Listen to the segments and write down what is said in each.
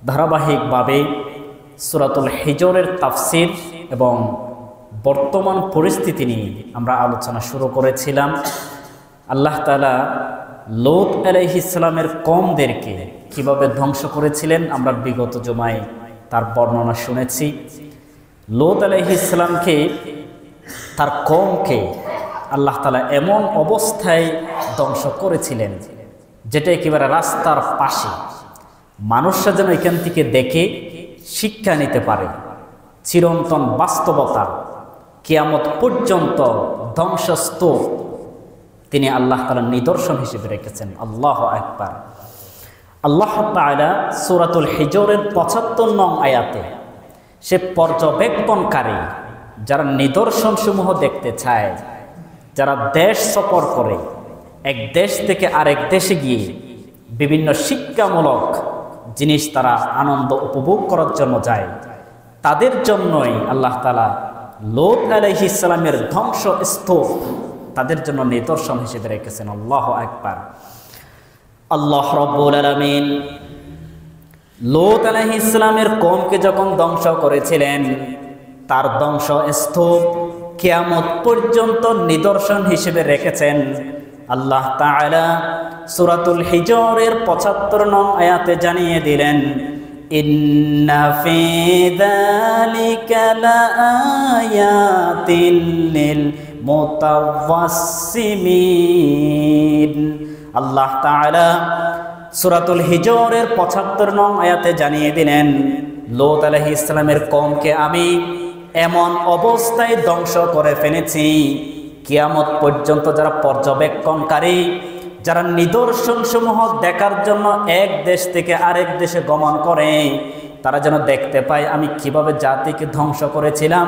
ধারাবাহিকভাবে সূরাতুল হিজরের তাফসীর এবং বর্তমান পরিস্থিতি নিয়ে আমরা আলোচনা শুরু করেছিলাম। আল্লাহ তাআলা লূত আলাইহিস সালামের কওমদেরকে কিভাবে ধ্বংস করেছিলেন আমরা বিগত জুমায় তার বর্ণনা শুনেছি। লূত আলাইহিস সালামকে, তার কওমকে আল্লাহ তাআলা এমন অবস্থায় ধ্বংস করেছিলেন যেটা একেবারে রাস্তার পাশে, মানুষরা যেন এখান থেকে দেখে শিক্ষা নিতে পারে। চিরন্তন বাস্তবতা, কিয়ামত পর্যন্ত ধ্বংসস্তূপ তিনি আল্লাহ তাআলা নিদর্শন হিসেবে রেখেছেন। আল্লাহু আকবার। আল্লাহ তাআলা সূরাতুল হিজরের ৭৫ নং আয়াতে সে পর্যবেক্ষণকারী, যারা নিদর্শনসমূহ দেখতে চায়, যারা দেশ সফর করে এক দেশ থেকে আরেক দেশে গিয়ে বিভিন্ন শিক্ষামূলক জিনিস তারা আনন্দ উপভোগ করার জন্য যায়, তাদের জন্যই আল্লাহ তাআলা লূত আলাইহিস সালামের ধ্বংসস্তূপ তাদের জন্য নিদর্শন হিসেবে রেখেছেন। আল্লাহু আকবার। আল্লাহ রাব্বুল আলামিন লূত আলাইহিস সালামের কওমকে যখন ধ্বংস করেছিলেন, তার ধ্বংসস্তূপ কিয়ামত পর্যন্ত নিদর্শন হিসেবে রেখেছেন। আল্লাহ তাআলা সূরাতুল হিজরের ৭৫ নং আয়াতে জানিয়ে দিলেন, ইন্না ফি যালিকা লাআয়াতিন লিল মুতাওয়াসসিমিন। আল্লাহ তাআলা সূরাতুল হিজরের ৭৫ নং আয়াতে জানিয়ে দিলেন, লূত আলাইহিস সালামের কওমকে আমি এমন অবস্থায় ধ্বংস করে ফেলেছি, কিয়ামত পর্যন্ত যারা পর্যবেক্ষণকারী, যারা নিদর্শন সমূহ দেখার জন্য এক দেশ থেকে আরেক দেশে গমন করে, তারা যেন দেখতে পায় আমি কিভাবে জাতিকে ধ্বংস করেছিলাম,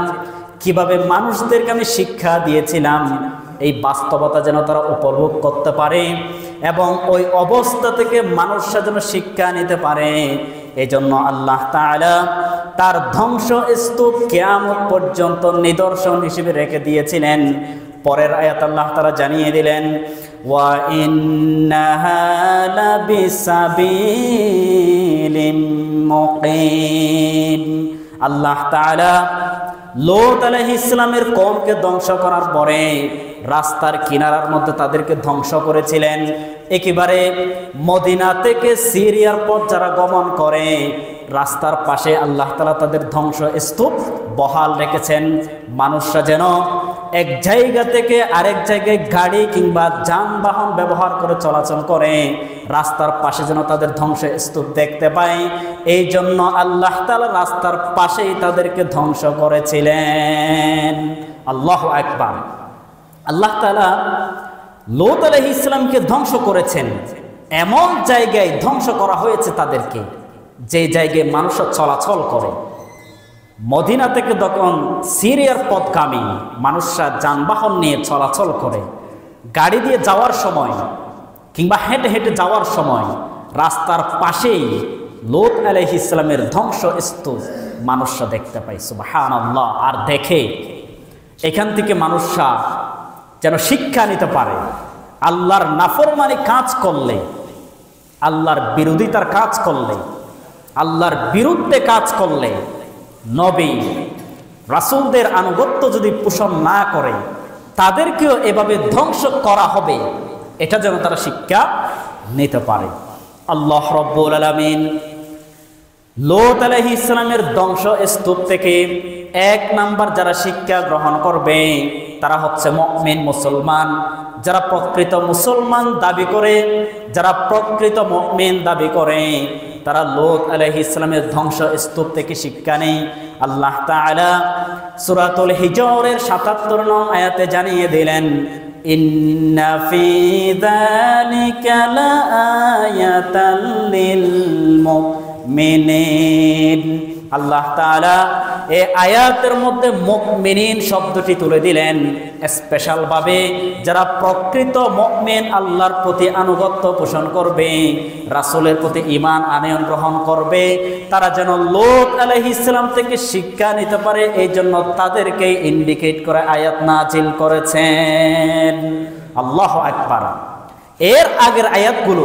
কিভাবে মানুষদেরকে আমি শিক্ষা দিয়েছিলাম, এই বাস্তবতা যেন তারা উপভোগ করতে পারে এবং ওই অবস্থা থেকে মানুষরা যেন শিক্ষা নিতে পারে। এই জন্য আল্লাহ তাআলা তার ধ্বংসস্তূপ কিয়ামত পর্যন্ত নিদর্শন হিসেবে রেখে দিয়েছিলেন। পরের আয়াত আল্লাহ তাআলা জানিয়ে দিলেন, ওয়া ইন্নাহা লাবিসাবিলিম মুকিম। আল্লাহ তাআলা লূত আলাইহিস সালামের কওমকে ধ্বংস করার পরে রাস্তার কিনারার মধ্যে তাদেরকে ধ্বংস করেছিলেন। একেবারে মদিনা থেকে সিরিয়ার পথ যারা গমন করে, রাস্তার পাশে আল্লাহ তাআলা তাদের ধ্বংসস্তূপ বহাল রেখেছেন। মানুষরা যেন এক জায়গা থেকে আরেক জায়গায় গাড়ি কিংবা যানবাহন ব্যবহার করে চলাচল করে, রাস্তার পাশে যেন তাদের ধ্বংসস্তূপ দেখতে পায়, এই জন্য আল্লাহ তাআলা রাস্তার পাশেই তাদেরকে ধ্বংস করেছিলেন। আল্লাহু আকবার। আল্লাহ তাআলা লূত আলাইহিস সালামকে ধ্বংস করেছেন, এমন জায়গায় ধ্বংস করা হয়েছে তাদেরকে যে জায়গায় মানুষরা চলাচল করে। মদিনা থেকে তখন সিরিয়ার পথগামী মানুষরা যানবাহন নিয়ে চলাচল করে, গাড়ি দিয়ে যাওয়ার সময় কিংবা হেঁটে হেঁটে যাওয়ার সময় রাস্তার পাশেই লূত আলাইহিস সালামের ধ্বংসস্তূপ মানুষরা দেখতে পায়। সুবহানাল্লাহ। আর দেখে এখান থেকে মানুষরা যেন শিক্ষা নিতে পারে, আল্লাহর নাফরমানি কাজ করলে, আল্লাহর বিরোধিতার কাজ করলে, আল্লাহর বিরুদ্ধে কাজ করলে, নবী রাসূলদের আনুগত্য যদি পোষণ না করে, তাদেরকেও এভাবে ধ্বংস করা হবে, এটা যেন তারা শিক্ষা নিতে পারে। আল্লাহ রাব্বুল আলামিন লূত আলাইহিস সালামের ধ্বংসস্তূপ থেকে এক নাম্বার যারা শিক্ষা গ্রহণ করবে তারা হচ্ছে মুমিন মুসলমান। যারা প্রকৃত মুসলমান দাবি করে, যারা প্রকৃত মুমিন দাবি করে, তারা লূত আলাইহিস সালামের ধ্বংসস্তূপ থেকে শিক্ষা নেয়। আল্লাহ তাআলা সূরাতুল হিজরের ৭৭ নং আয়াতে জানিয়ে দিলেন, ইন্না ফি যালিকা লাআয়াতাল লিল মুমিনিন। আল্লাহ তাআলা এই আয়াতের মধ্যে মুমিনিন শব্দটি তুলে দিলেন স্পেশাল ভাবে। যারা প্রকৃত মুমিন, আল্লাহর প্রতি আনুগত্য পোষণ করবে, রাসূলের প্রতি ঈমান আনয়ন গ্রহণ করবে, তারা যেন লূত আলাইহিস সালাম থেকে শিক্ষা নিতে পারে, এই জন্য তাদেরকে ইন্ডিকেট করে আয়াত নাজিল করেছেন। আল্লাহু আকবার। এর আগের আয়াতগুলো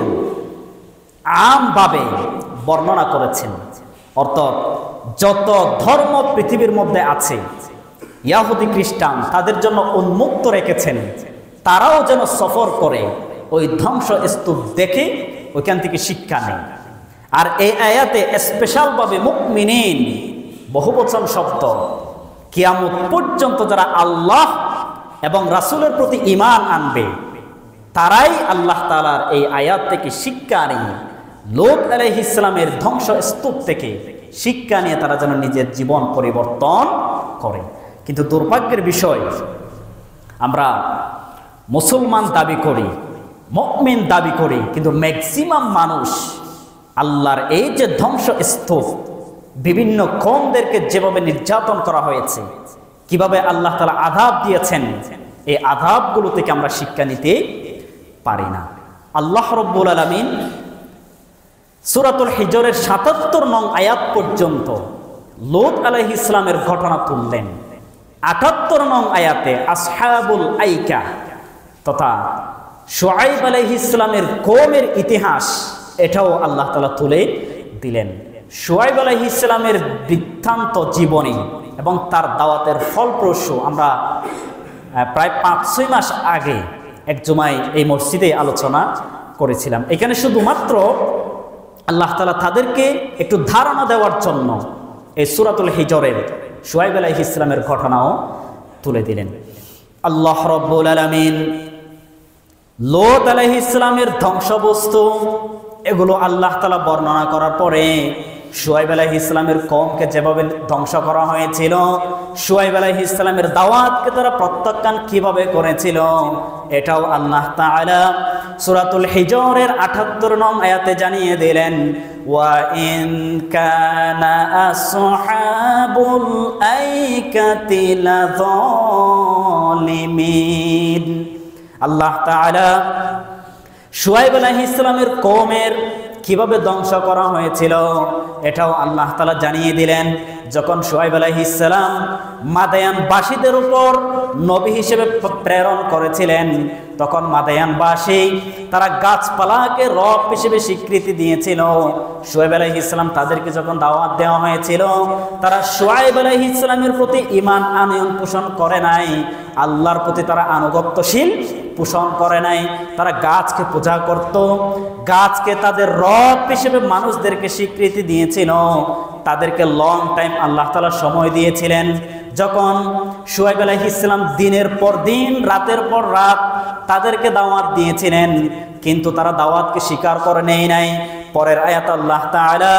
আমভাবে বর্ণনা করেছেন। অর্থাৎ যত ধর্ম পৃথিবীর মধ্যে আছে, ইহুদি খ্রিস্টান তাদের জন্য উন্মুক্ত রেখেছেন, তারাও যেন সফর করে ওই ধ্বংসস্তূপ দেখে ওইখান থেকে শিক্ষা নেয়। আর এই আয়াতে স্পেশালভাবে মুমিনিন বহুবচন শব্দ, কিয়ামত পর্যন্ত যারা আল্লাহ এবং রাসূলের প্রতি ঈমান আনবে তারাই আল্লাহ তাআলার এই আয়াত থেকে শিক্ষা নিয়ে, লূত আলাইহিস সালামের ধ্বংসস্তূপ থেকে শিক্ষা নিয়ে তারা যেন নিজের জীবন পরিবর্তন করে। কিন্তু দুর্ভাগ্যের বিষয়, আমরা মুসলমান দাবি করি, মুমিন দাবি করি, কিন্তু ম্যাক্সিমাম মানুষ আল্লাহর এই যে ধ্বংসস্তূপ, বিভিন্ন কওমদেরকে যেভাবে নির্যাতন করা হয়েছে, কিভাবে আল্লাহ তাআলা আযাব দিয়েছেন, এই আযাবগুলো থেকে আমরা শিক্ষা নিতে পারি না। আল্লাহ রাব্বুল আলামিন সূরাতুল হিজরের ৭৭ নং আয়াত পর্যন্ত লূত আলাইহিস সালামের ঘটনা তুললেন। ৭৮ নং আয়াতে আসহাবুল আইকা তথা শুআয়ব আলাইহিস সালামের কওমের ইতিহাস, এটাও আল্লাহ তাআলা তুলে দিলেন। শুআয়ব আলাইহিস সালামের বৃত্তান্ত জীবনী এবং তার দাওয়াতের ফলপ্রসূ আমরা প্রায় ৫-৬ মাস আগে এক জুমায় এই মসজিদে আলোচনা করেছিলাম। এখানে শুধুমাত্র আল্লাহ তাআলা তাদেরকে একটু ধারণা দেওয়ার জন্য এই সূরাতুল হিজরের শুআয়ব আলাইহিস সালামের ঘটনাও তুলে দিলেন। আল্লাহ রাব্বুল আলামিন লূত আলাইহিস সালামের ধ্বংসবস্তু এগুলো আল্লাহ তাআলা বর্ণনা করার পরে শুআয়ব আলাইহিস সালামের কওমকে যেভাবে ধ্বংস করা হয়েছিল, শুআয়ব আলাইহিস সালামের দাওয়াতকে তারা প্রত্যাখ্যান কিভাবে করেছিল, এটাও আল্লাহ তাআলা সূরাতুল হিজরের ৭৮ নং আয়াতে জানিয়ে দিলেন। ওয়া ইন কানা আসহাবুল আইকাতি লাযালিমিন। আল্লাহ তাআলা শুআয়ব আলাইহিস সালামের কওমের কিভাবে ধ্বংস করা হয়েছিল এটাও আল্লাহ তাআলা জানিয়ে দিলেন। যখন শুআয়ব আলাইহিস সালাম মাদায়ানবাসীদের উপর নবী হিসেবে প্রেরণ করেছিলেন, তখন মাদায়ানবাসী তারা গাছপালাকে রব হিসেবে স্বীকৃতি দিয়েছিল। শুআয়ব আলাইহিস সালাম তাদেরকে যখন দাওয়াত দেওয়া হয়েছিল, তারা শুআয়ব আলাইহিস সালামের প্রতি ঈমান আনয়ন পোষণ করে নাই, আল্লাহর প্রতি তারা আনুগত্যশীল পোষণ করে নাই। তারা গাছকে পূজা করত, গাছকে তাদের রব হিসেবে মানুষদেরকে স্বীকৃতি দিয়েছিল। তাদেরকে লং টাইম আল্লাহ তাআলা সময় দিয়েছিলেন। যখন শুআয়ব আলাইহিস সালাম দিনের পর দিন, রাতের পর রাত তাদেরকে দাওয়াত দিয়েছিলেন, কিন্তু তারা দাওয়াতকে স্বীকার করে নেয় নাই। পরের আয়াত আল্লাহ তাআলা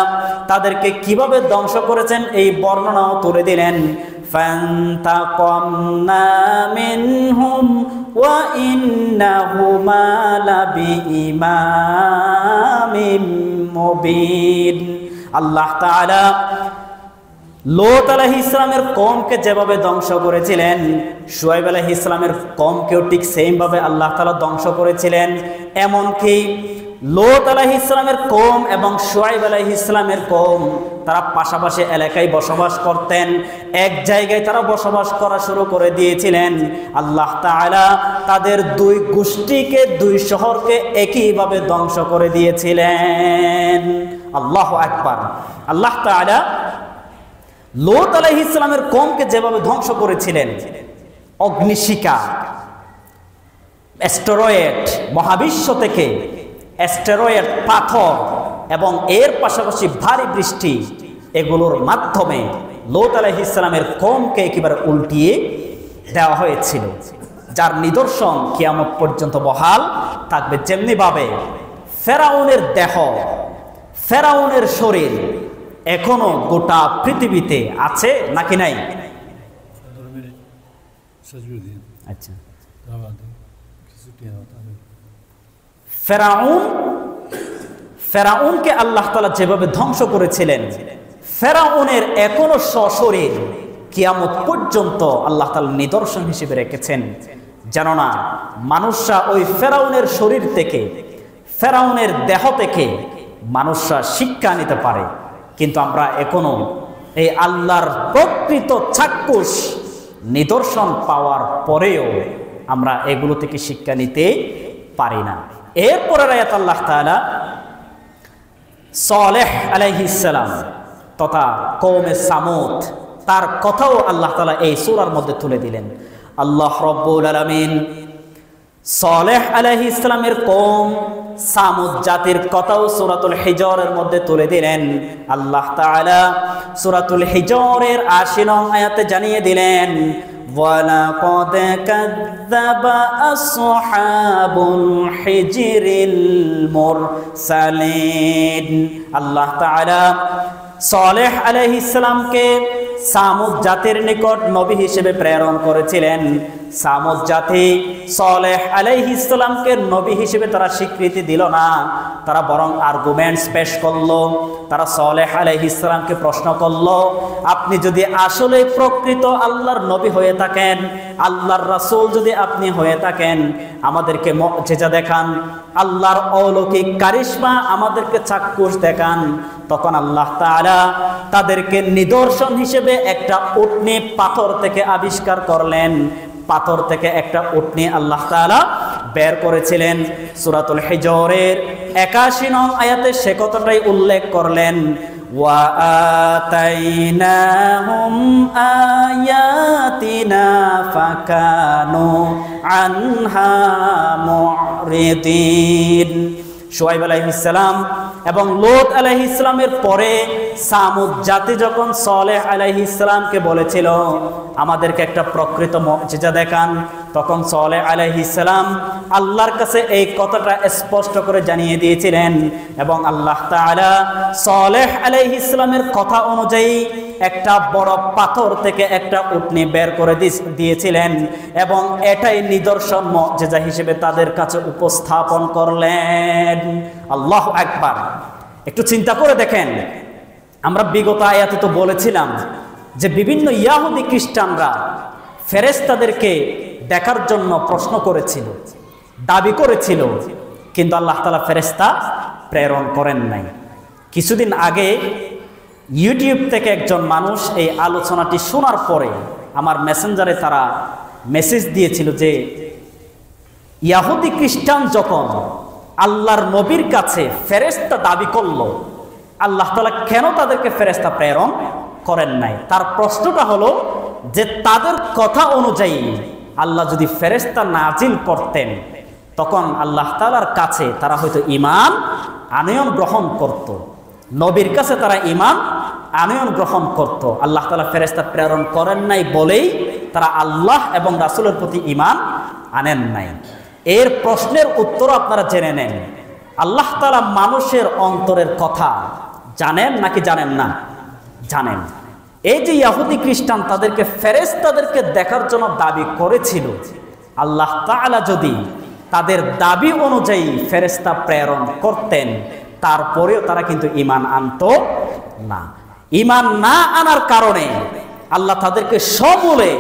তাদেরকে কিভাবে ধ্বংস করেছেন এই বর্ণনাও তুলে দিলেন। ফান্তাকামনা মিনহুম ওয়া ইন্নাহুমা লাবিইমামিম মুবিন। আল্লাহ তাআলা লূত আলাইহিস সালামের কওমকে যেভাবে ধ্বংস করেছিলেন, শুআয়ব আলাইহিস সালামের কওমকেও ঠিক সেম ভাবে আল্লাহ তাআলা ধ্বংস করেছিলেন। এমনকি লূত আলাইহিস সালামের কওম এবং শুআয়ব আলাইহিস সালামের কওম তারা পাশাপাশি এলাকায় বসবাস করতেন, এক জায়গায় তারা বসবাস করা শুরু করে দিয়েছিলেন। আল্লাহ তাআলা তাদের দুই গোষ্ঠীকে, দুই শহরকে একইভাবে ধ্বংস করে দিয়েছিলেন। আল্লাহু আকবার। আল্লাহ তাআলা লূত আলাইহিস সালামের কওমকে যেভাবে ধ্বংস করেছিলেন, অগ্নিশিখা, অ্যাস্টেরয়েড, মহাবিশ্ব থেকে অ্যাস্টেরয়েড, পাথর এবং এর পাশাপাশি ভারী বৃষ্টি, এগুলোর মাধ্যমে লূত আলাইহিস সালামের কওমকে একেবারে উল্টিয়ে দেওয়া হয়েছিল, যার নিদর্শন কিয়ামত পর্যন্ত বহাল থাকবে। যেমনি ভাবে ফেরাউনের দেহ, ফেরাউনের শরীর এখনো গোটা পৃথিবীতে আছে নাকি নাই? আচ্ছা, ফেরাউনকে আল্লাহ তাআলা যেভাবে ধ্বংস করেছিলেন, ফেরাউনের এখনো সশরীর কিয়ামত পর্যন্ত আল্লাহ তাআলা নিদর্শন হিসেবে রেখেছেন, যেন না মানুষরা ওই ফেরাউনের শরীর থেকে, ফেরাউনের দেহ থেকে মানুষরা শিক্ষা নিতে পারে। কিন্তু আমরা এখনো এই আল্লাহর প্রকৃত চাক্ষুষ নিদর্শন পাওয়ার পরেও আমরা এগুলো থেকে শিক্ষা নিতে পারি না। এরপরের আয়াত আল্লাহ তাআলা সালেহ আলাইহিস সালাম তথা কওমে সামুদ, তার কথাও আল্লাহ তাআলা এই সূরার মধ্যে তুলে দিলেন। আল্লাহ রাব্বুল আলামিন সালেহ আলাইহিস সালামের কওম সামুদ জাতির কথাও সূরাতুল হিজরের মধ্যে তুলে দিলেন। আল্লাহ তাআলা সূরাতুল হিজরের ৮০ নং আয়াতে জানিয়ে দিলেন, ওয়ালাকাদ কাযযাবা আসহাবুল হিজরিল মুরসালিন। আল্লাহ তাআলা সালেহ আলাইহিস সালামকে সামুদ জাতির নিকট নবী হিসেবে প্রেরণ করেছিলেন। সামুদ জাতি সালেহ আলাইহিস সালামকে নবী হিসেবে তারা স্বীকৃতি দিল না, তারা বরং আর্গুমেন্টস পেশ করলো। তারা সালেহ আলাইহিস সালামকে প্রশ্ন করলো, আপনি যদি আসলে প্রকৃত আল্লাহর নবী হয়ে থাকেন, আল্লাহর রাসূল যদি আপনি হয়ে থাকেন, আমাদেরকে মুজিজা দেখান, আল্লাহর অলৌকিক কারিশমা আমাদেরকে চাক্ষুষ দেখান। তখন আল্লাহ তাআলা তাদেরকে নিদর্শন হিসেবে একটা উটনি পাথর থেকে আবিষ্কার করলেন। পাথর থেকে একটা উটনি আল্লাহ তাআলা বের করেছিলেন। সূরাতুল হিজরের ৮১ নং আয়াতে সে কথাটাই উল্লেখ করলেন, ওয়া আতাইনাহুম আয়াতিনা ফাকানু আনহা মুরিদিন। শুআয়ব আলাইহিস সালাম এবং লূত আলাইহিস সালামের পরে সামুদ জাতি যখন সালেহ আলাইহিস সালামকে বলেছিল আমাদেরকে একটা প্রকৃত মুজিজা দেখান, তখন সালেহ আলাইহিস সালাম আল্লাহর কাছে এই কথাটা স্পষ্ট করে জানিয়ে দিয়েছিলেন। এবং আল্লাহ তাআলা সালেহ আলাইহিস সালামের কথা অনুযায়ী একটা বড় পাথর থেকে একটা উটনি বের করে দিয়েছিলেন এবং এটাই নিদর্শন মুজিজা হিসেবে তাদের কাছে উপস্থাপন করলেন। আল্লাহু আকবার। একটু চিন্তা করে দেখেন, আমরা বিগত আয়াতে তো বলেছিলাম যে বিভিন্ন ইহুদি খ্রিস্টানরা ফেরেশতাদেরকে দেখার জন্য প্রশ্ন করেছিল, দাবি করেছিল, কিন্তু আল্লাহ তাআলা ফেরেশতা প্রেরণ করেন নাই। কিছুদিন আগে ইউটিউব থেকে একজন মানুষ এই আলোচনাটি শোনার পরে আমার মেসেঞ্জারে তারা মেসেজ দিয়েছিল যে ইহুদি খ্রিস্টান যখন আল্লাহর নবীর কাছে ফেরেশতা দাবি করলো, আল্লাহ তাআলা কেন তাদেরকে ফেরেশতা প্রেরণ করেন নাই? তার প্রশ্নটা হলো যে তাদের কথা অনুযায়ী আল্লাহ যদি ফেরেশতা নাজিল করতেন, তখন আল্লাহ তাআলার কাছে তারা হয়তো ঈমান আনয়ন গ্রহণ করত, নবীর কাছে তারা ঈমান আনয়ন গ্রহণ করত। আল্লাহ তাআলা ফেরেশতা প্রেরণ করেন নাই বলেই তারা আল্লাহ এবং রাসূলের প্রতি ঈমান আনেন নাই। এর প্রশ্নের উত্তর আপনারা জেনে নেন। আল্লাহ তাআলা মানুষের অন্তরের কথা জানেন নাকি জানেন না? জানেন। এই যে ইহুদি খ্রিস্টান তাদেরকে ফেরেশতাদেরকে দেখার জন্য দাবি করেছিল, আল্লাহ তাআলা যদি তাদের দাবি অনুযায়ী ফেরেশতা প্রেরণ করতেন, তারপরেও তারা কিন্তু ঈমান আনতো না। ঈমান না আনার কারণে আল্লাহ তাদেরকে সমূলে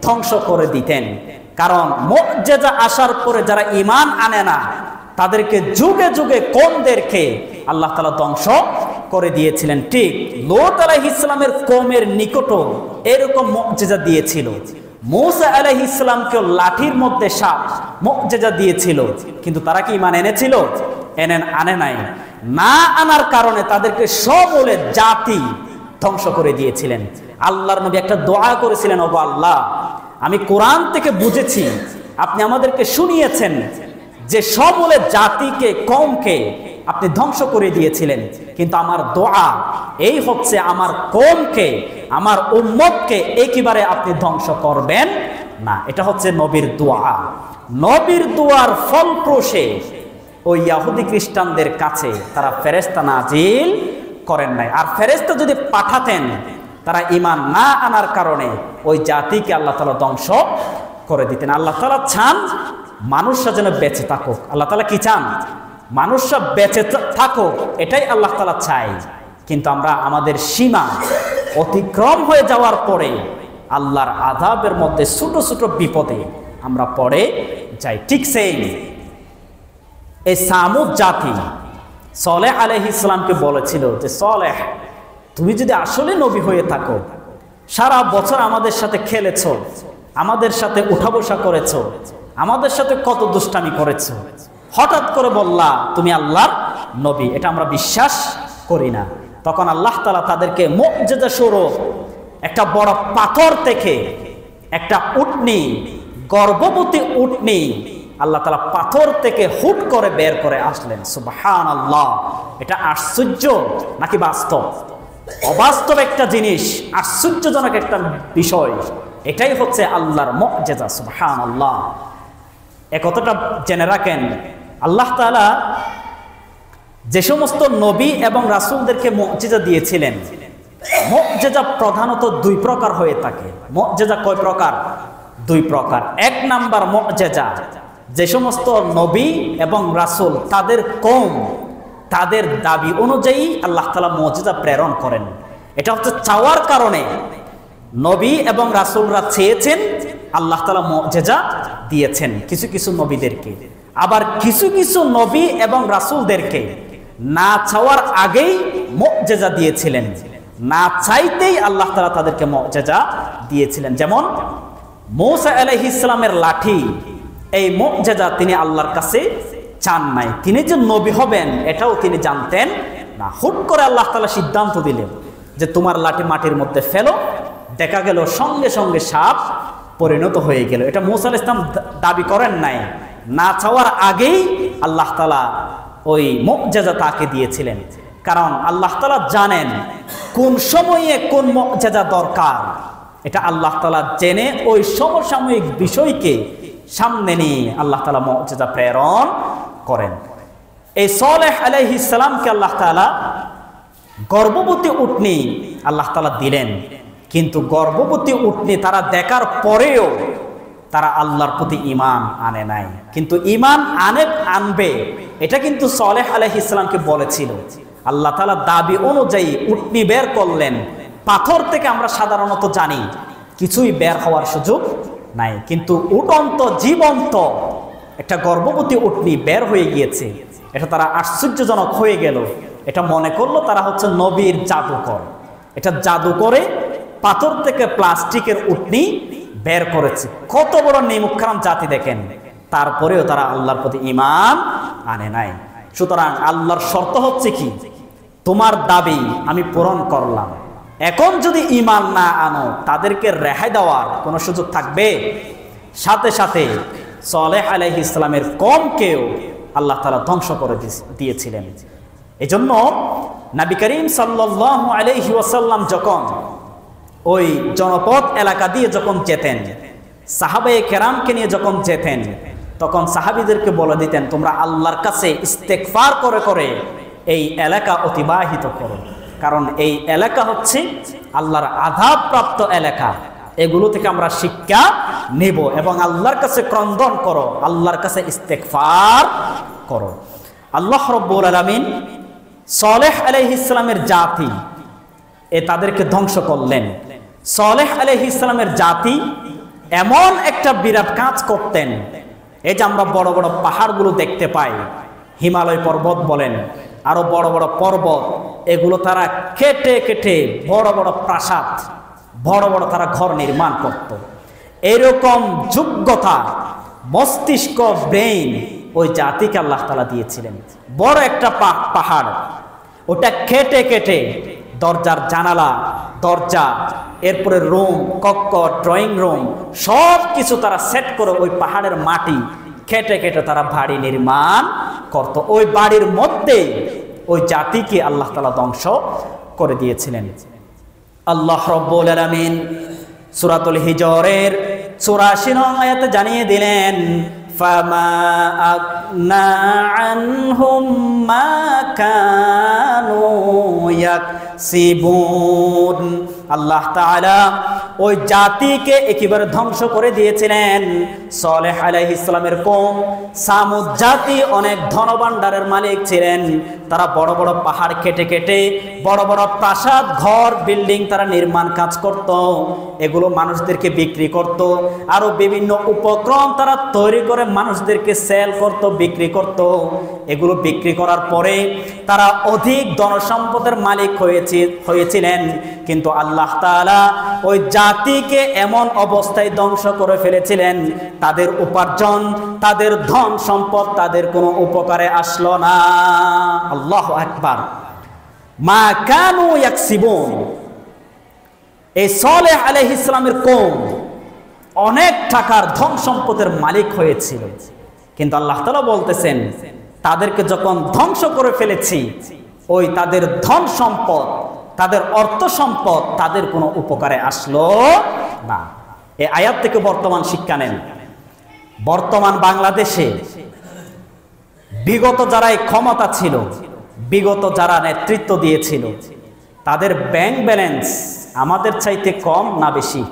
ধ্বংস করে দিতেন। কারণ মুজিজা আসার পরে যারা ঈমান আনে না তাদেরকে যুগে যুগে কোনদেরকে আল্লাহ তাআলা ধ্বংস করে দিয়েছিলেন। ঠিক লূত আলাইহিস সালামের কওমের নিকটও এরকম মুজিজা দিয়েছিল। মূসা আলাইহিস সালামকে লাঠির মধ্যে সাপ মুজিজা দিয়েছিল, কিন্তু তারা কি ঈমান এনেছিল? আনে নাই। না আনার কারণে তাদেরকে সমূলে জাতি ধ্বংস করে দিয়েছিলেন। আল্লাহর নবী একটা দোয়া করেছিলেন, ওগো আল্লাহ, আমি কোরআন থেকে বুঝেছি, আপনি আমাদেরকে শুনিয়েছেন যে সমূলে জাতিকে কওমকে আপনি ধ্বংস করে দিয়েছিলেন, কিন্তু আমার দোয়া এই হচ্ছে আমার কওমকে, আমার উম্মতকে একেবারে আপনি ধ্বংস করবেন না। এটা হচ্ছে নবীর দোয়া। নবীর দোয়ার ফলপ্রসূ ওই ইহুদি খ্রিস্টানদের কাছে তারা ফেরেশতা নাজিল করেন নাই। আর ফেরেশতা যদি পাঠাতেন, তারা ঈমান না আনার কারণে ওই জাতিকে আল্লাহ তাআলা ধ্বংস করে দিতেন। আল্লাহ তাআলা চান মানুষরা যেন বেঁচে থাকুক। আল্লাহ তাআলা কি চান? মানুষরা বেঁচে থাকুক, এটাই আল্লাহ তাআলা চাই। কিন্তু আমরা আমাদের সীমা অতিক্রম হয়ে যাওয়ার পরে আল্লাহর আযাবের মধ্যে ছোট ছোট বিপদে আমরা পড়ে যাই। ঠিক সেই এই সামুদ জাতি সালেহ আলাইহিস সালামকে বলেছিল যে সালেহ, তুমি যদি আসলে নবী হয়ে থাকো, সারা বছর আমাদের সাথে খেলেছ, আমাদের সাথে উঠা বসা করেছ, আমাদের সাথে কত দুষ্টামি করেছ, হঠাৎ করে বললা তুমি আল্লাহর নবী, এটা আমরা বিশ্বাস করি না। তখন আল্লাহ তাআলা তাদেরকে মুআজিজা স্বরূপ একটা বড় পাথর থেকে একটা উটনি, গর্ভবতী উটনি আল্লাহ তাআলা পাথর থেকে হুট করে বের করে আসলেন। সুবহানাল্লাহ! এটা আশ্চর্য নাকি বাস্তব? অবাস্তব একটা জিনিস, আশ্চর্যজনক একটা বিষয়। এটাই হচ্ছে আল্লাহর মুআজিজা। সুবহানাল্লাহ! একথাটা জেনে রাখেন, আল্লাহ তাআলা যে সমস্ত নবী এবং রাসূলদেরকে মুআজিজা দিয়েছিলেন, মুআজিজা প্রধানত দুই প্রকার হয়ে থাকে। মুআজিজা কয় প্রকার? দুই প্রকার। এক নাম্বার মুআজিজা, যে সমস্ত নবী এবং রাসূল তাদের কওম, তাদের দাবি অনুযায়ী আল্লাহ তাআলা মুআজিজা প্রেরণ করেন। এটা হচ্ছে চাওয়ার কারণে নবী এবং রাসূলরা চেয়েছেন, আল্লাহ তাআলা মুআজিজা দিয়েছেন কিছু কিছু নবীদেরকে। আবার কিছু কিছু নবী এবং রাসূলদেরকে না চাওয়ার আগেই মুআজিজা দিয়েছিলেন, না চাইতেই আল্লাহ তাআলা তাদেরকে মুআজিজা দিয়েছিলেন। যেমন মূসা আলাইহিস সালামের লাঠি, এই মুআজিজা তিনি আল্লাহর কাছে চান নাই। তিনি যে নবী হবেন এটাও তিনি জানতেন না। হুট করে আল্লাহ তাআলা সিদ্ধান্ত দিলেন যে তোমার লাঠি মাটির মধ্যে ফেলো। দেখা গেল সঙ্গে সঙ্গে সাপ পরিণত হয়ে গেল। এটা মূসা আলাইহিস সালাম দাবি করেন নাই, না চাওয়ার আগেই আল্লাহ তাআলা ওই মুআজিজা তাকে দিয়েছিলেন। কারণ আল্লাহ তাআলা জানেন কোন সময়ে কোন মুআজিজা দরকার। এটা আল্লাহ তাআলা জেনে ওই সমসাময়িক বিষয়কে সামনে নিয়ে আল্লাহ তাআলা মুআজিজা প্রেরণ করেন। এই সালেহ আলাইহিস সালামকে আল্লাহ তাআলা গর্ভবতী উটনি আল্লাহ তাআলা দিলেন। কিন্তু গর্ভবতী উটনি তারা দেখার পরেও তারা আল্লাহর প্রতি ঈমান আনে নাই। কিন্তু ঈমান আনবে এটা কিন্তু সালেহ আলাইহিস সালামকে বলেছিল। আল্লাহ তাআলা দাবি অনুযায়ী উটনি বের করলেন। পাথর থেকে আমরা সাধারণত জানি কিছুই বের হওয়ার সুযোগ নাই, কিন্তু উটন্ত জীবন্ত একটা গর্ভবতী উটনি বের হয়ে গিয়েছে। এটা তারা আশ্চর্যজনক হয়ে গেল। এটা মনে করলো তারা হচ্ছে নবীর জাদুকর। এটা জাদু করে পাথর থেকে প্লাস্টিকের উটনি বের করেছে। কত বড় নিমুখরাম জাতি দেখেন, তারপরেও তারা আল্লাহর প্রতি ঈমান আনে নাই। সুতরাং আল্লাহর শর্ত হচ্ছে কি, তোমার দাবি আমি পূরণ করলাম, এখন যদি ঈমান না আনো তাদেরকে রেহাই দেওয়ার কোনো সুযোগ থাকবে? সাথে সাথে সালেহ আলাইহিস সালামের কওমকেও আল্লাহ তাআলা ধ্বংস করে দিয়েছিলেন। এজন্য নবী করিম সাল্লাল্লাহু আলাইহি ওয়াসাল্লাম যখন ওই জনপদ এলাকা দিয়ে যখন যেতেন, সাহাবায়ে কেরামকে নিয়ে যখন যেতেন, তখন সাহাবীদেরকে বলে দিতেন তোমরা আল্লাহর কাছে ইস্তেগফার করে করে এই এলাকা অতিবাহিত করো। কারণ এই এলাকা হচ্ছে আল্লাহর আযাবপ্রাপ্ত এলাকা। এগুলো থেকে আমরা শিক্ষা নেব এবং আল্লাহর কাছে ক্রন্দন করো, আল্লাহর কাছে ইস্তেগফার করো। আল্লাহ রাব্বুল আলামিন সালেহ আলাইহিস সালামের জাতি তাদেরকে ধ্বংস করলেন। সালেহ আলাইহিস সালামের জাতি এমন একটা বিরাট কাজ করতেন। এই যে আমরা বড় বড় পাহাড়গুলো দেখতে পাই, হিমালয় পর্বত বলেন, আরো বড় বড় পর্বত, এগুলো তারা কেটে কেটে বড় বড় প্রাসাদ, বড় বড় তারা ঘর নির্মাণ করত। এরকম যোগ্যতা, মস্তিষ্ক, ব্রেইন ওই জাতিকে আল্লাহ তাআলা দিয়েছিলেন। বড় একটা পাহাড়, ওটা কেটে কেটে দরজার জানালা, দরজা, এরপরে রুম, কক্ষ, ড্রয়িং রুম সব কিছু তারা সেট করে ওই পাহাড়ের মাটি কেটে কেটে তারা বাড়ি নির্মাণ করত। ওই বাড়ির মধ্যে ওই জাতিকে আল্লাহ তাআলা ধ্বংস করে দিয়েছিলেন। আল্লাহ রাব্বুল আলামিন সূরাতুল হিজরের ৮৪ নং আয়াতে জানিয়ে দিলেন, ফামা আগনা আনহুম মা কানু ইয়াকসিবুন। আল্লাহ তাআলা ওই জাতিকে একেবারে ধ্বংস করে দিয়েছিলেন। সালেহ আলাইহিস সালামের কওম সামুদ জাতি অনেক ধনভাণ্ডারের মালিক ছিলেন। তারা বড় বড় পাহাড় কেটে কেটে বড় বড় প্রাসাদ, ঘর, বিল্ডিং তারা নির্মাণ কাজ করত। এগুলো মানুষদেরকে বিক্রি করত। আরো বিভিন্ন উপক্রম তারা তৈরি করে মানুষদেরকে সেল করত, বিক্রি করত। এগুলো বিক্রি করার পরে তারা অধিক ধনসম্পদের মালিক হয়েছিলেন। কিন্তু আল্লাহ তাআলা ওই জাতিকে এমন অবস্থায় ধ্বংস করে ফেলেছিলেন, তাদের উপার্জন, তাদের ধন সম্পদ তাদের কোনো উপকারে আসলো না। আল্লাহু আকবার। মা কানু ইয়াকসিবুন। এই সালেহ আলাইহিস সালামের কওম অনেক টাকার ধন সম্পদের মালিক হয়েছিল, কিন্তু আল্লাহ তাআলা বলতেছেন তাদেরকে যখন ধ্বংস করে ফেলেছি, ওই তাদের ধন সম্পদ, তাদের অর্থ সম্পদ তাদের কোনো উপকারে আসলো না। এই আয়াত থেকে বর্তমান শিক্ষা নেন। বর্তমান বাংলাদেশে বিগত যারা এই ক্ষমতা ছিল, বিগত যারা নেতৃত্ব দিয়েছিল, তাদের ব্যাংক ব্যালেন্স আমাদের চাইতে কম না বেশি?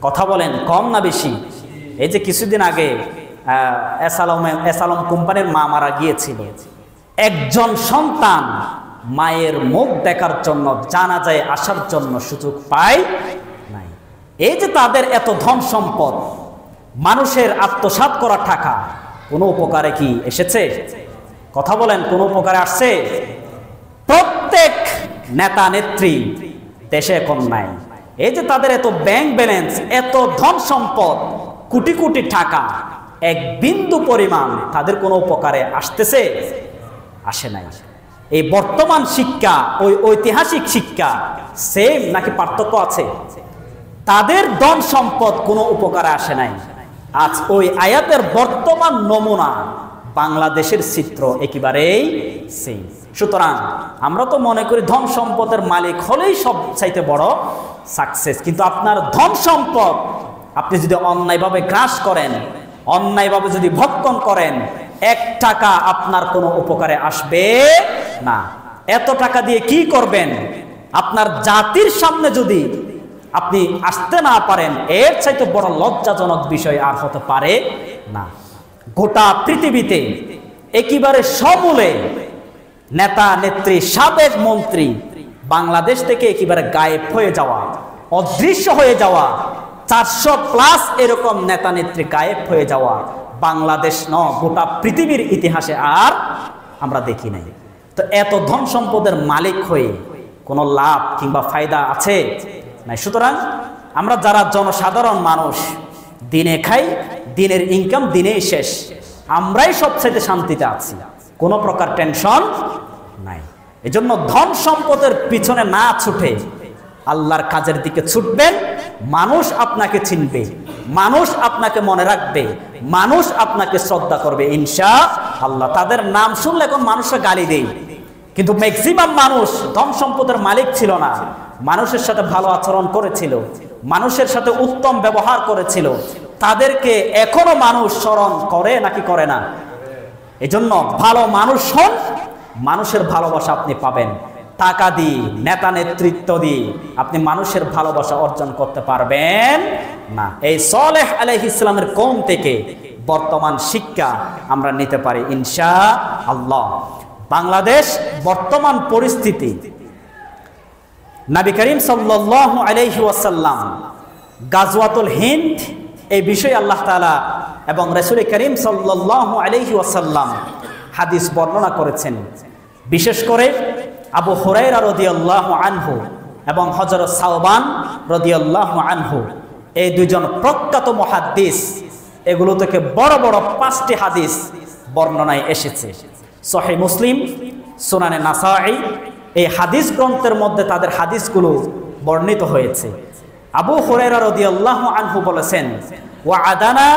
কথা বলেন, কম না বেশি? এই যে কিছুদিন আগে এসালম কোম্পানির মা মারা গিয়েছিল, একজন সন্তান মায়ের মুখ দেখার জন্য, জানাজায় আসার জন্য সুযোগ পায় নাই। এই যে তাদের এত ধন সম্পদ, মানুষের আত্মসাৎ করা টাকা কোনো উপকারে কি এসেছে? কথা বলেন, কোনো উপকারে আসছে? প্রত্যেক নেতা নেত্রী দেশে এখন নাই। এই যে তাদের এত ব্যাংক ব্যালেন্স, এত ধন সম্পদ, কোটি কোটি টাকা, এক বিন্দু পরিমাণ তাদের কোনো উপকারে আসতেছে? আসে নাই। এই বর্তমান শিক্ষা ওই ঐতিহাসিক শিক্ষা সেম নাকি পার্থক্য আছে? তাদের ধন সম্পদ কোনো উপকারে আসে নাই। আজ ওই আয়াতের বর্তমান নমুনা বাংলাদেশের চিত্র একেবারেই সেম। সুতরাং আমরা তো মনে করি ধন সম্পদের মালিক হলেই সব চাইতে বড় সাকসেস, কিন্তু আপনার ধন সম্পদ আপনি যদি অন্যায়ভাবে গ্রাস করেন, অন্যায়ভাবে যদি ভক্ষণ করেন, 1 টাকা আপনার কোনো উপকারে আসবে না। এত টাকা দিয়ে কি করবেন? আপনার জাতির সামনে যদি আপনি আসতে না পারেন, এর চাইতে বড় লজ্জাজনক বিষয় আর হতে পারে না। গোটা পৃথিবীতে একেবারে সমূলে নেতা নেত্রী, সাবেক মন্ত্রী বাংলাদেশ থেকে একেবারে গায়েব হয়ে যাওয়া, অদৃশ্য হয়ে যাওয়া, 400+ এরকম নেতা নেত্রী গায়েব হয়ে যাওয়া বাংলাদেশ গোটা পৃথিবীর ইতিহাসে আর আমরা দেখি নাই। তো এত ধন সম্পদের মালিক হয়ে কোনো লাভ কিংবা ফায়দা আছে নাই। সুতরাং আমরা যারা জনসাধারণ মানুষ, দিনে খাই, দিনের ইনকাম দিনেই শেষ, আমরাই সবচেয়ে শান্তিতে আছি, কোনো প্রকার টেনশন নাই। এজন্য ধন সম্পদের পিছনে না ছুটে আল্লাহর কাজের দিকে ছুটবেন। মানুষ আপনাকে চিনবে, মানুষ আপনাকে মনে রাখবে, মানুষ আপনাকে শ্রদ্ধা করবে ইনশাআল্লাহ। তাদের নাম শুনলে এখন মানুষরা গালি দেয়, কিন্তু ম্যাক্সিমাম মানুষ ধন সম্পদের মালিক ছিল না, মানুষের সাথে ভালো আচরণ করেছিল, মানুষের সাথে উত্তম ব্যবহার করেছিল। তাদেরকে এখনো মানুষ স্মরণ করে নাকি করে না? এজন্য ভালো মানুষ হন, মানুষের ভালোবাসা আপনি পাবেন। টাকা দিয়ে, নেতা নেতৃত্ব দিয়ে আপনি মানুষের ভালোবাসা অর্জন করতে পারবেন না। এই সালেহ আলাইহিস সালামের কওম থেকে বর্তমান শিক্ষা আমরা নিতে পারি ইনশাআল্লাহ। বাংলাদেশ বর্তমান পরিস্থিতি, নবী করিম সাল্লাল্লাহু আলাইহি ওয়াসাল্লাম গাজওয়াতুল হিন্দ এই বিষয়ে আল্লাহ তাআলা এবং রাসূল করিম সাল্লাল্লাহু আলাইহি ওয়াসাল্লাম হাদিস বর্ণনা করেছেন। বিশেষ করে আবু হুরায়রা রাদিয়াল্লাহু আনহু এবং হযরত সাওবান রাদিয়াল্লাহু আনহু, এই দুইজন প্রখ্যাত মুহাদ্দিস, এগুলো থেকে বড় বড় 5টি হাদিস বর্ণনায় এসেছে। সহিহ মুসলিম, সুনানে নাসাঈ, এই হাদিস গ্রন্থের মধ্যে তাদের হাদিসগুলো বর্ণিত হয়েছে। আবু হুরায়রা রাদিয়াল্লাহু আনহু বলেছেন, ওয়া'আদানা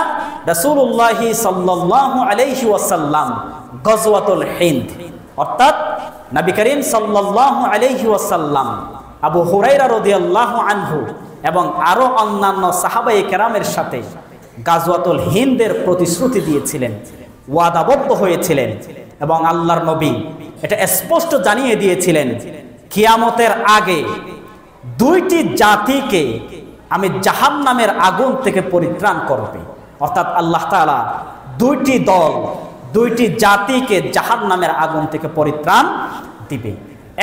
রাসূলুল্লাহি সাল্লাল্লাহু আলাইহি ওয়াসাল্লাম গজওয়াতুল হিন্দ, অর্থাৎ নবী করিম সাল্লাল্লাহু আলাইহি ওয়াসাল্লাম আবু হুরায়রা রাদিয়াল্লাহু আনহু এবং আরো অন্যান্য সাহাবায়ে কেরামের সাথে গাজওয়াতুল হিন্দের প্রতিশ্রুতি দিয়েছিলেন, ওয়াদাবদ্ধ হয়েছিলেন এবং আল্লাহর নবী এটা স্পষ্ট জানিয়ে দিয়েছিলেন, কিয়ামতের আগে 2টি জাতিকে আমি জাহান্নামের আগুন থেকে পরিত্রাণ করবে। অর্থাৎ আল্লাহ তাআলা 2টি দল, 2টি জাতিকে জাহান্নামের আগুন থেকে পরিত্রাণ দিবে।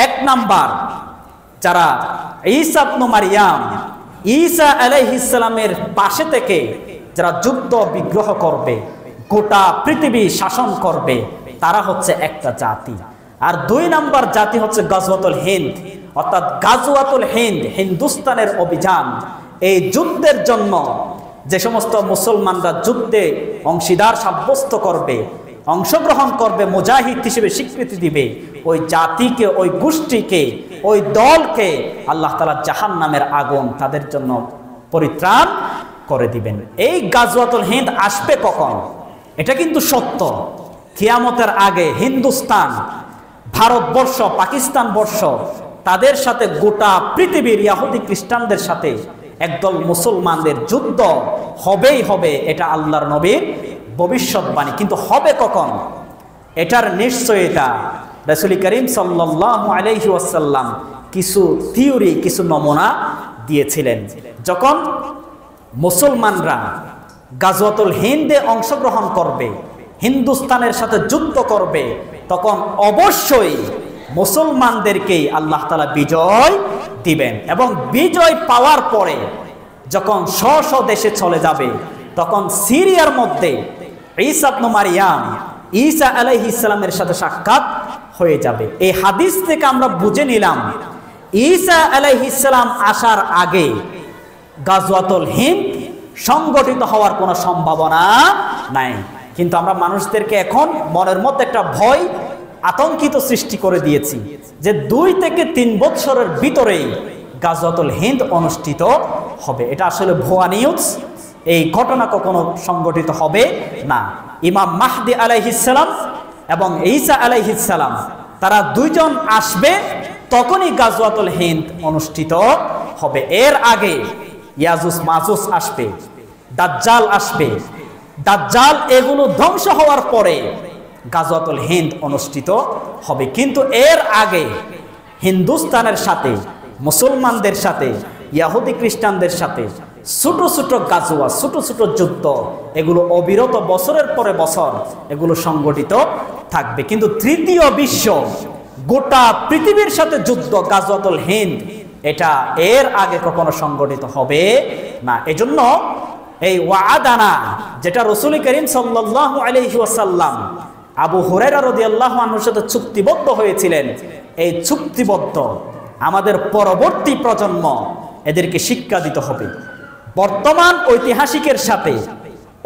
1 নাম্বার, যারা ঈসা ইবনে মারইয়াম, ঈসা আলাইহিস সালামের পাশে থেকে যারা যুদ্ধ বিগ্রহ করবে, গোটা পৃথিবী শাসন করবে, তারা হচ্ছে একটা জাতি। আর 2 নাম্বার জাতি হচ্ছে গাজওয়াতুল হিন্দ, অর্থাৎ গাজওয়াতুল হিন্দ হিন্দুস্তানের অভিযান। এই যুদ্ধের জন্য যে সমস্ত মুসলমানরা যুদ্ধে অংশীদার সাব্যস্ত করবে, অংশগ্রহণ করবে, মুজাহিদ হিসেবে স্বীকৃতি দিবে, ওই জাতিকে, ওই গোষ্ঠীকে, ওই দলকে আল্লাহ তাআলা জাহান্নামের আগুন তাদের জন্য পরিত্রাণ করে দিবেন। এই গাজওয়াতুল হিন্দ আসবে কখন? এটা কিন্তু সত্য। কিয়ামতের আগে হিন্দুস্তান, ভারতবর্ষ, পাকিস্তান বর্ষ, তাদের সাথে গোটা পৃথিবীর ইহুদি খ্রিস্টানদের সাথে একদল মুসলমানদের যুদ্ধ হবেই হবে। এটা আল্লাহর নবীর ভবিষ্যৎবাণী। কিন্তু হবে কখন? এটার নিশ্চয়তা রাসূল করিম সাল্লাল্লাহু আলাইহি ওয়াসাল্লাম কিছু থিওরি, কিছু নমুনা দিয়েছিলেন। যখন মুসলমানরা গাজওয়াতুল হিন্দে অংশগ্রহণ করবে, হিন্দুস্তানের সাথে যুদ্ধ করবে, তখন অবশ্যই মুসলমানদেরকেই আল্লাহ তাআলা বিজয় দিবেন। এবং বিজয় পাওয়ার পরে যখন স্ব দেশে চলে যাবে, তখন সিরিয়ার মধ্যে ঈসা ইবনে মারইয়াম, ঈসা আলাইহিস সালামের সাথে সাক্ষাৎ হয়ে যাবে। এই হাদিস থেকে আমরা বুঝে নিলাম ঈসা আলাইহিস সালাম আসার আগে গাজওয়াতুল হিন্দ সংগঠিত হওয়ার কোনো সম্ভাবনা নাই। কিন্তু আমরা মানুষদেরকে এখন মনের মধ্যে একটা ভয়, আতঙ্কিত সৃষ্টি করে দিয়েছি যে 2 থেকে 3 বছরের ভিতরেই গাজওয়াতুল হিন্দ অনুষ্ঠিত হবে। এটা আসলে ভুয়া নিউজ। এই ঘটনা কখনো সংগঠিত হবে না। ইমাম মাহদি আলাইহিস সালাম এবং ঈসা আলাইহিস সালাম তারা দুইজন আসবে, তখনই গাজওয়াতুল হিন্দ অনুষ্ঠিত হবে। এর আগে ইয়াজুজ মাজুজ আসবে, দাজ্জাল আসবে। দাজ্জাল এগুলো ধ্বংস হওয়ার পরে গাজওয়াতুল হিন্দ অনুষ্ঠিত হবে। কিন্তু এর আগে হিন্দুস্তানের সাথে, মুসলমানদের সাথে, ইহুদি খ্রিস্টানদের সাথে ছোট ছোট গাজওয়া, ছোট ছোট যুদ্ধ, এগুলো অবিরত বছরের পরে বছর এগুলো সংগঠিত থাকবে। কিন্তু তৃতীয় বিশ্ব, গোটা পৃথিবীর সাথে যুদ্ধ, গাজওয়াতুল হিন্দ, এটা এর আগে কখনো সংগঠিত হবে না। এজন্য এই ওয়াদানা, যেটা রাসূল করিম সাল্লাল্লাহু আলাইহি ওয়াসাল্লাম আবু হুরায়রা রাদিয়াল্লাহু আনহুর সাথে চুক্তিবদ্ধ হয়েছিলেন, এই চুক্তিবদ্ধ আমাদের পরবর্তী প্রজন্ম এদেরকে শিক্ষা দিতে হবে। বর্তমান ঐতিহাসিকের সাথে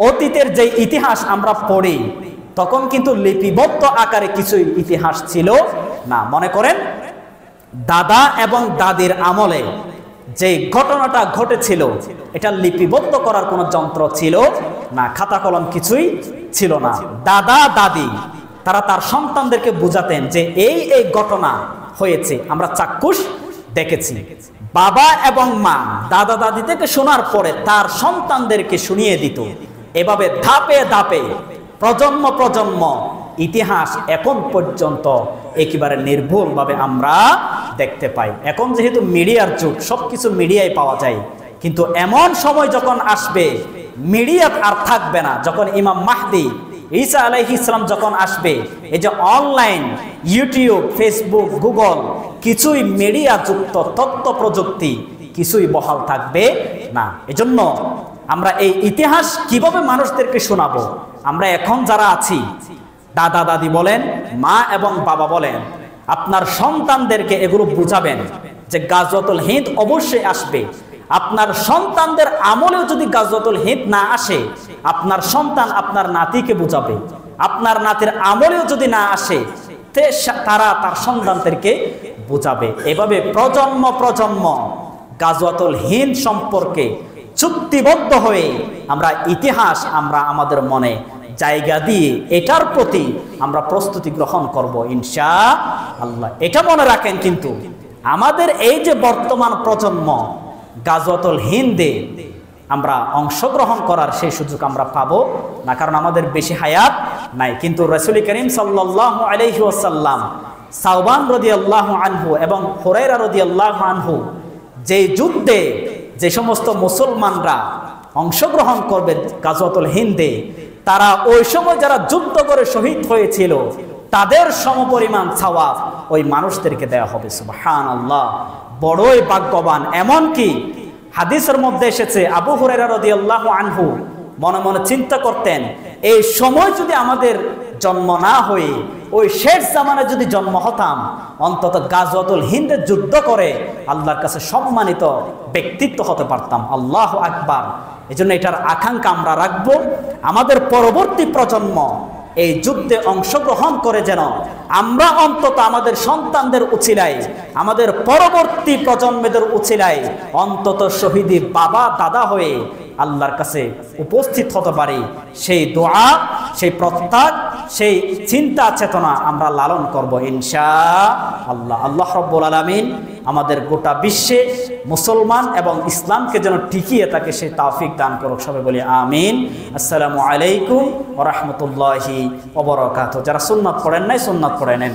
অতীতের যে ইতিহাস আমরা পড়ি, তখন কিন্তু লিপিবদ্ধ আকারে কিছু ইতিহাস ছিল না। মনে করেন দাদা এবং দাদির আমলে যে ঘটনাটা ঘটেছিল, এটা লিপিবদ্ধ করার কোনো যন্ত্র ছিল না, খাতা কলম কিছুই ছিল না। দাদা দাদি তারা তার সন্তানদেরকে বুঝাতেন যে এই এই ঘটনা হয়েছে, আমরা চাক্ষুষ দেখেছি। বাবা এবং মা দাদা দাদি থেকে শোনার পরে তার সন্তানদেরকে শুনিয়ে দিত। এভাবে ধাপে ধাপে প্রজন্ম প্রজন্ম ইতিহাস এখন পর্যন্ত একেবারে নির্ভুলভাবে আমরা দেখতে পাই। এখন যেহেতু মিডিয়ার যুগ, সবকিছু মিডিয়ায় পাওয়া যায়, কিন্তু এমন সময় যখন আসবে মিডিয়া আর থাকবে না। যখন ইমাম মাহদি ঈসা আলাইহিস সালাম যখন আসবে, এই যে অনলাইন, ইউটিউব, ফেসবুক, গুগল, কিছুই মিডিয়া যুক্ত তথ্য প্রযুক্তি কিছুই বহাল থাকবে না। এজন্য আমরা এই ইতিহাস কিভাবে মানুষদেরকে শোনাবো? আমরা এখন যারা আছি, দাদা দাদি বলেন, মা এবং বাবা বলেন, আপনার সন্তানদেরকে এগুলো বুঝাবেন যে গাজওয়াতুল হিন্দ অবশ্যই আসবে। আপনার সন্তানদের আমলেও যদি গাজওয়াতুল হিন্দ না আসে, আপনার সন্তান আপনার নাতিকে বুঝাবে। আপনার নাতির আমলেও যদি না আসে, তারা তার সন্তানদেরকে বুঝাবে। এভাবে প্রজন্ম প্রজন্ম গাজওয়াতুল হিন্দ সম্পর্কে চুক্তিবদ্ধ হয়ে আমরা ইতিহাস আমরা আমাদের মনে জায়গা দিয়ে এটার প্রতি আমরা প্রস্তুতি গ্রহণ করব ইনশাআল্লাহ। এটা মনে রাখেন, কিন্তু আমাদের এই যে বর্তমান প্রজন্ম গাজওয়াতুল হিন্দে আমরা অংশগ্রহণ করার সেই সুযোগ আমরা পাবো না, কারণ আমাদের বেশি হায়াত নাই। কিন্তু রাসূল করিম সাল্লাল্লাহু আলাইহি ওয়াসাল্লাম সাওবান রাদিয়াল্লাহু আনহু এবং হুরায়রা রাদিয়াল্লাহু আনহু যে যুদ্ধে যে সমস্ত মুসলমানরা অংশগ্রহণ করবে গাজওয়াতুল হিন্দে, তারা ওই সময় যারা যুদ্ধ করে শহীদ হয়েছিল তাদের সমপরিমাণ সওয়াব ওই মানুষদেরকে দেওয়া হবে। সুবহানাল্লাহ, বড়ই ভাগ্যবান। এমনকি হাদিসের মধ্যে এসেছে, আবু হুরায়রা রাদিয়াল্লাহু আনহু মনে মনে চিন্তা করতেন, এই সময় যদি আমাদের জন্ম না হয়ে ওই শেষ জামানায় যদি জন্ম হতাম, অন্তত গাজওয়াতুল হিন্দে যুদ্ধ করে আল্লাহর কাছে সম্মানিত ব্যক্তিত্ব হতে পারতাম। আল্লাহু আকবার। এজন্য এটার আকাঙ্ক্ষা আমরা রাখবো। আমাদের পরবর্তী প্রজন্ম এই যুদ্ধে অংশগ্রহণ করে যেন আমরা অন্তত আমাদের সন্তানদের উছিলায়, আমাদের পরবর্তী প্রজন্মদের উছিলায় অন্তত শহীদি বাবা দাদা হয়ে আল্লাহর কাছে উপস্থিত হতে পারি, সেই দোয়া, সেই প্রত্যাগ, সেই চিন্তা চেতনা আমরা লালন করব ইনশাআল্লাহ। আল্লাহ রাব্বুল আলামিন আমাদের গোটা বিশ্বে মুসলমান এবং ইসলামকে যেন টিকিয়ে থাকে সেই তৌফিক দান করুক। সবাই বলি আমিন। আসসালামু আলাইকুম ওয়া রাহমাতুল্লাহি ওয়া বারাকাতুহু। যারা সুন্নাত পড়েন নাই সুন্নাত পড়ে নেন।